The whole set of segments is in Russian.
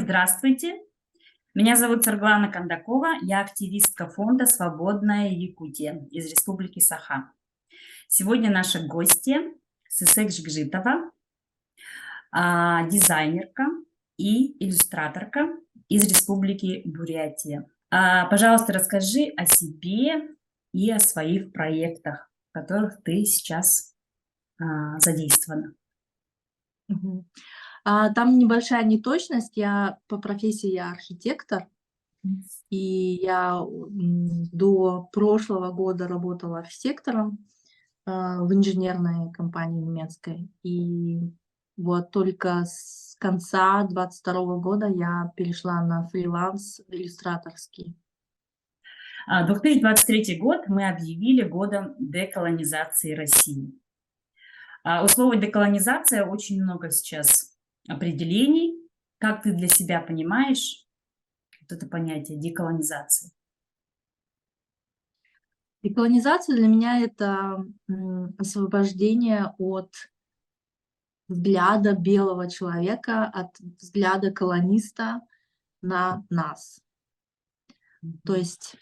Здравствуйте. Меня зовут Сарглана Кондакова. Я активистка фонда «Свободная Якутия» из Республики Саха. Сегодня наши гости Сысек Жгжитова, дизайнерка и иллюстраторка из Республики Бурятия. Пожалуйста, расскажи о себе и о своих проектах, в которых ты сейчас задействована. Мгм. Там небольшая неточность. Я по профессии я архитектор, и я до прошлого года работала архитектором в инженерной компании немецкой. И вот только с конца 22 года я перешла на фриланс иллюстраторский. 2023 год мы объявили годом деколонизации России. У слова деколонизация очень много сейчас определений. Как ты для себя понимаешь вот это понятие деколонизации? Деколонизация для меня — это освобождение от взгляда белого человека, от взгляда колониста на нас. То есть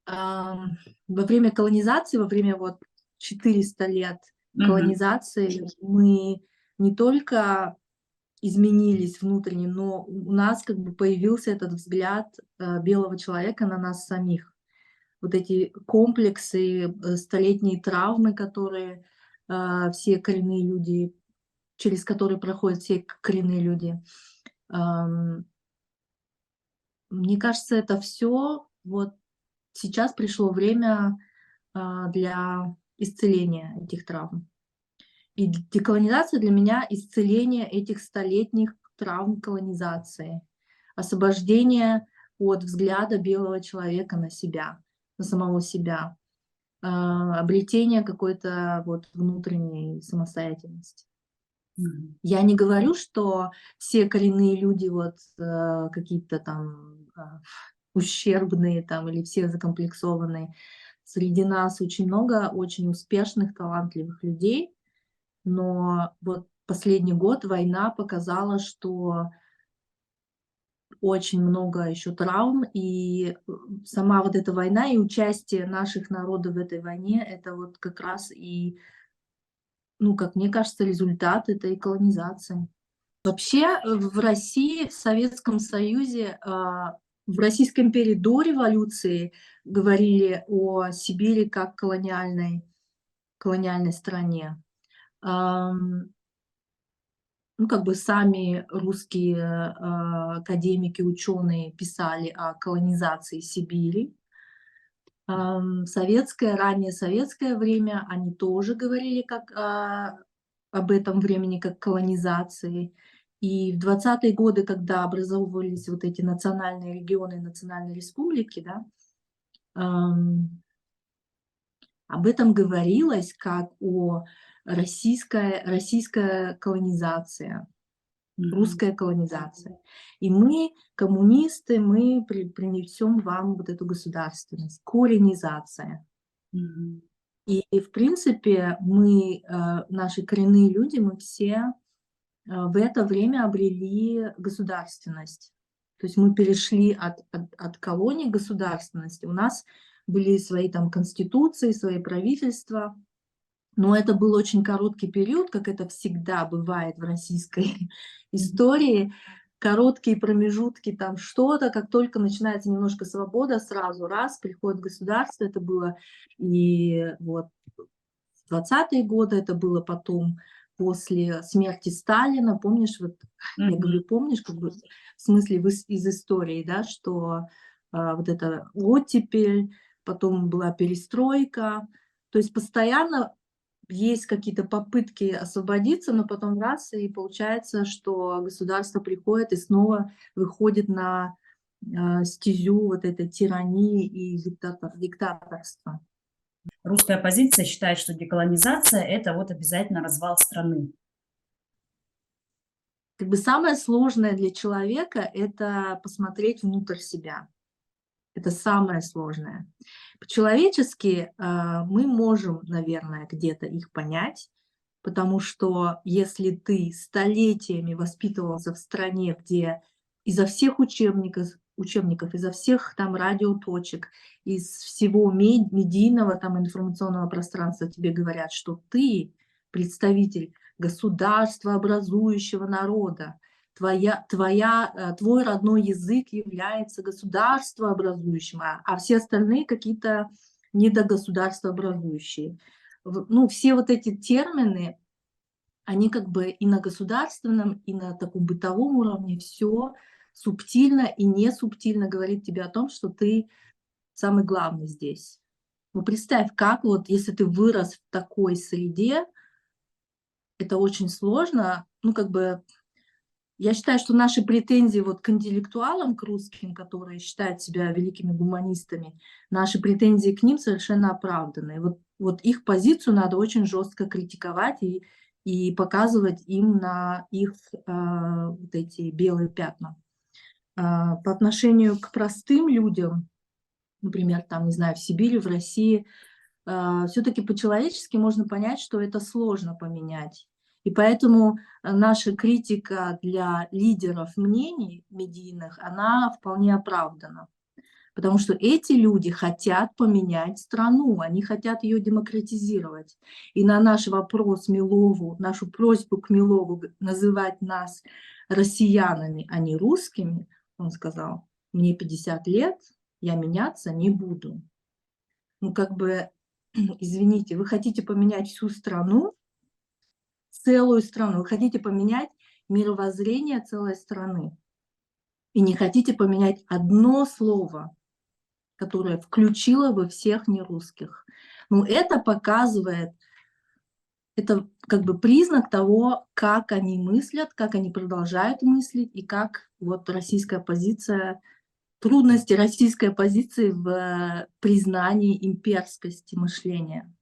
во время колонизации, во время вот 400 лет колонизации мы не только изменились внутренне, но у нас как бы появился этот взгляд белого человека на нас самих. Вот эти комплексы, столетние травмы, которые все коренные люди, через которые проходят все коренные люди. Мне кажется, это все вот сейчас пришло время для исцеления этих травм. И деколонизация для меня — исцеление этих столетних травм колонизации, освобождение от взгляда белого человека на себя, на самого себя, обретение какой-то вот внутренней самостоятельности. Я не говорю, что все коренные люди вот какие-то там ущербные там или все закомплексованные. Среди нас очень много очень успешных, талантливых людей, но вот последний год война показала, что очень много еще травм, и сама вот эта война и участие наших народов в этой войне — это вот как раз и, ну, как мне кажется, результат этой колонизации. Вообще в России, в Советском Союзе, в Российской империи до революции говорили о Сибири как колониальной стране. Ну, как бы сами русские академики, ученые писали о колонизации Сибири. Раннее советское время они тоже говорили об этом времени как колонизации. И в 20-е годы, когда образовывались вот эти национальные регионы, национальные республики, да, об этом говорилось как о российская колонизация, русская колонизация. И мы, коммунисты, мы принесем вам вот эту государственность, коренизация. И в принципе мы, наши коренные люди, мы все в это время обрели государственность. То есть мы перешли от колонии к государственности. У нас были свои там конституции, свои правительства, но это был очень короткий период, как это всегда бывает в российской истории. Короткие промежутки, там что-то, как только начинается немножко свобода, сразу раз, приходит государство. Это было и вот в 20-е годы, это было потом после смерти Сталина. Помнишь, вот я говорю, помнишь, как бы в смысле из истории, да, что вот это оттепель, потом была перестройка. То есть постоянно есть какие-то попытки освободиться, но потом раз, и получается, что государство приходит и снова выходит на стезю вот этой тирании и диктаторства. Русская оппозиция считает, что деколонизация – это вот обязательно развал страны. Как бы самое сложное для человека — это посмотреть внутрь себя. Это самое сложное. По-человечески мы можем, наверное, где-то их понять, потому что если ты столетиями воспитывался в стране, где изо всех учебников, изо всех там радиоточек, из всего медийного там информационного пространства тебе говорят, что ты представитель государства, образующего народа, твой родной язык является государствообразующим, а все остальные какие-то недогосударствообразующие. Ну, все вот эти термины, они как бы и на государственном, и на таком бытовом уровне все субтильно и не субтильно говорит тебе о том, что ты самый главный здесь. Ну, представь, как вот, если ты вырос в такой среде, это очень сложно. Ну, как бы, я считаю, что наши претензии вот к интеллектуалам, к русским, которые считают себя великими гуманистами, наши претензии к ним совершенно оправданы. Вот их позицию надо очень жестко критиковать и показывать им на их вот эти белые пятна. По отношению к простым людям, например, там, не знаю, в Сибири, в России, все-таки по-человечески можно понять, что это сложно поменять. И поэтому наша критика для лидеров мнений медийных, она вполне оправдана. Потому что эти люди хотят поменять страну, они хотят ее демократизировать. И на наш вопрос Милову, нашу просьбу к Милову называть нас россиянами, а не русскими, он сказал: мне 50 лет, я меняться не буду. Ну, как бы, извините, вы хотите поменять всю страну, целую страну, вы хотите поменять мировоззрение целой страны. И не хотите поменять одно слово, которое включило бы всех нерусских. Ну, это показывает, это как бы признак того, как они мыслят, как они продолжают мыслить, и как вот российская позиция, трудности российской позиции в признании имперскости мышления.